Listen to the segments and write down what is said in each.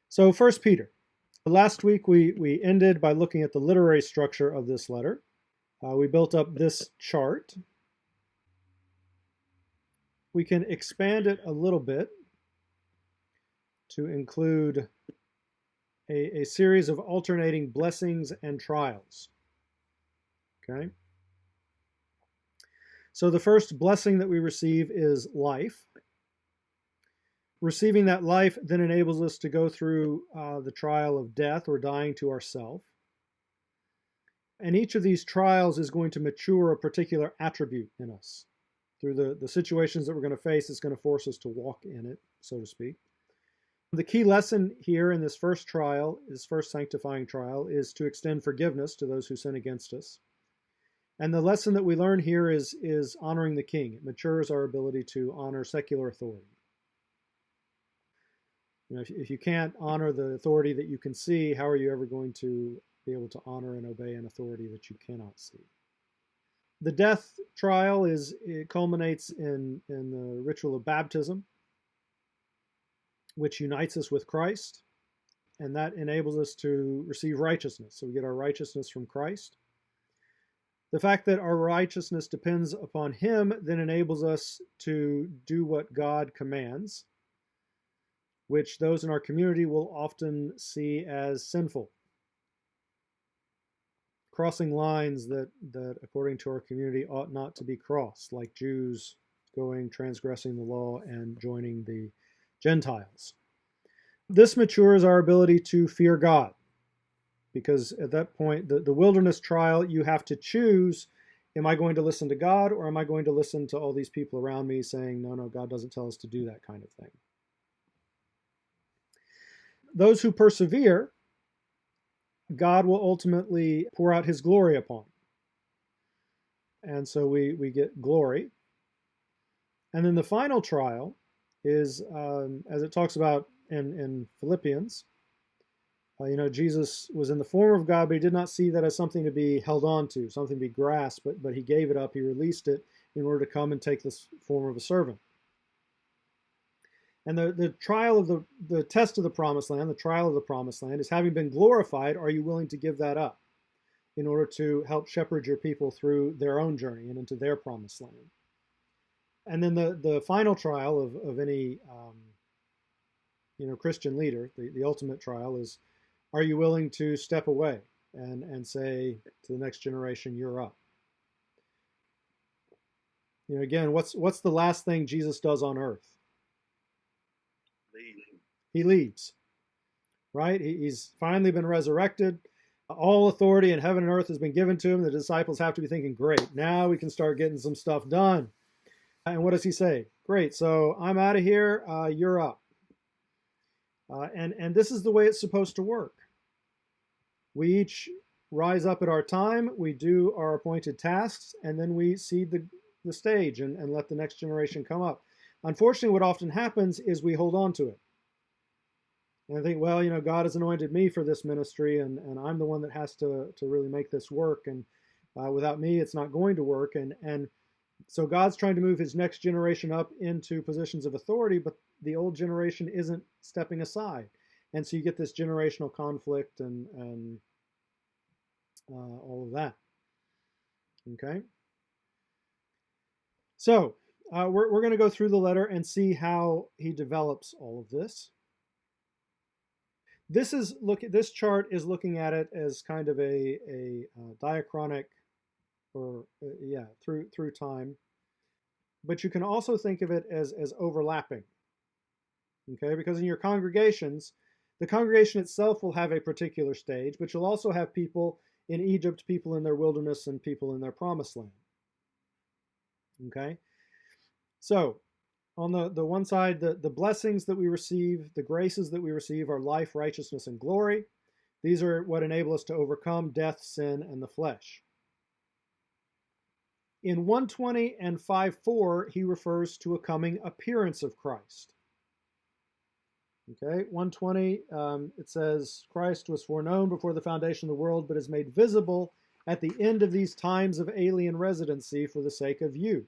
So 1 Peter. Last week we ended by looking at the literary structure of this letter. We built up this chart. We can expand it a little bit to include a series of alternating blessings and trials. Okay? So the first blessing that we receive is life. Receiving that life then enables us to go through the trial of death or dying to ourself. And each of these trials is going to mature a particular attribute in us. Through the situations that we're going to face, it's going to force us to walk in it, so to speak. The key lesson here in this first trial, this first sanctifying trial, is to extend forgiveness to those who sin against us. And the lesson that we learn here is honoring the king. It matures our ability to honor secular authority. You know, if you can't honor the authority that you can see, how are you ever going to be able to honor and obey an authority that you cannot see? The death trial it culminates in the ritual of baptism, which unites us with Christ, and that enables us to receive righteousness. So we get our righteousness from Christ. The fact that our righteousness depends upon Him then enables us to do what God commands, which those in our community will often see as sinful. Crossing lines that according to our community ought not to be crossed, like Jews transgressing the law and joining the Gentiles. This matures our ability to fear God, because at that point, the wilderness trial, you have to choose, am I going to listen to God, or am I going to listen to all these people around me saying, no, God doesn't tell us to do that kind of thing. Those who persevere, God will ultimately pour out His glory upon. And so we get glory. And then the final trial is, as it talks about in Philippians, Jesus was in the form of God, but He did not see that as something to be held on to, something to be grasped, but He gave it up, He released it in order to come and take this form of a servant. And the trial of the test of the promised land, the trial of the promised land, is having been glorified, are you willing to give that up in order to help shepherd your people through their own journey and into their promised land? And then the final trial of any Christian leader, the ultimate trial is, are you willing to step away and say to the next generation, you're up? Again, what's the last thing Jesus does on earth? He leaves, right? He's finally been resurrected. All authority in heaven and earth has been given to Him. The disciples have to be thinking, great, now we can start getting some stuff done. And what does He say? Great, so I'm out of here, you're up. And this is the way it's supposed to work. We each rise up at our time, we do our appointed tasks, and then we cede the stage and let the next generation come up. Unfortunately, what often happens is we hold on to it. And I think, well, God has anointed me for this ministry, and I'm the one that has to really make this work. And without me, it's not going to work. And so God's trying to move His next generation up into positions of authority, but the old generation isn't stepping aside. And so you get this generational conflict and all of that. Okay? So we're going to go through the letter and see how he develops all of this. This chart is looking at it as kind of a diachronic, or through time. But you can also think of it as overlapping. Okay, because in your congregations, the congregation itself will have a particular stage, but you'll also have people in Egypt, people in their wilderness, and people in their promised land. Okay, so on the one side, the blessings that we receive, the graces that we receive are life, righteousness, and glory. These are what enable us to overcome death, sin, and the flesh. In 1:20 and 5:4, he refers to a coming appearance of Christ. Okay, 1:20, it says, Christ was foreknown before the foundation of the world, but is made visible at the end of these times of alien residency for the sake of you.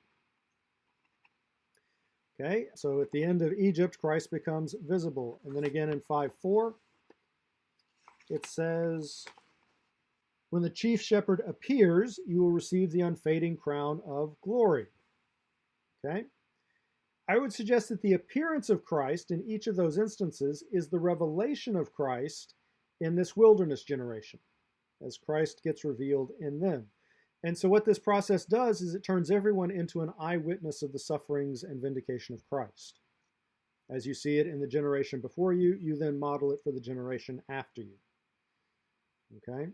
Okay, so at the end of Egypt, Christ becomes visible. And then again in 5:4, it says, when the chief shepherd appears, you will receive the unfading crown of glory. Okay? I would suggest that the appearance of Christ in each of those instances is the revelation of Christ in this wilderness generation, as Christ gets revealed in them. And so what this process does is it turns everyone into an eyewitness of the sufferings and vindication of Christ. As you see it in the generation before you, you then model it for the generation after you. Okay?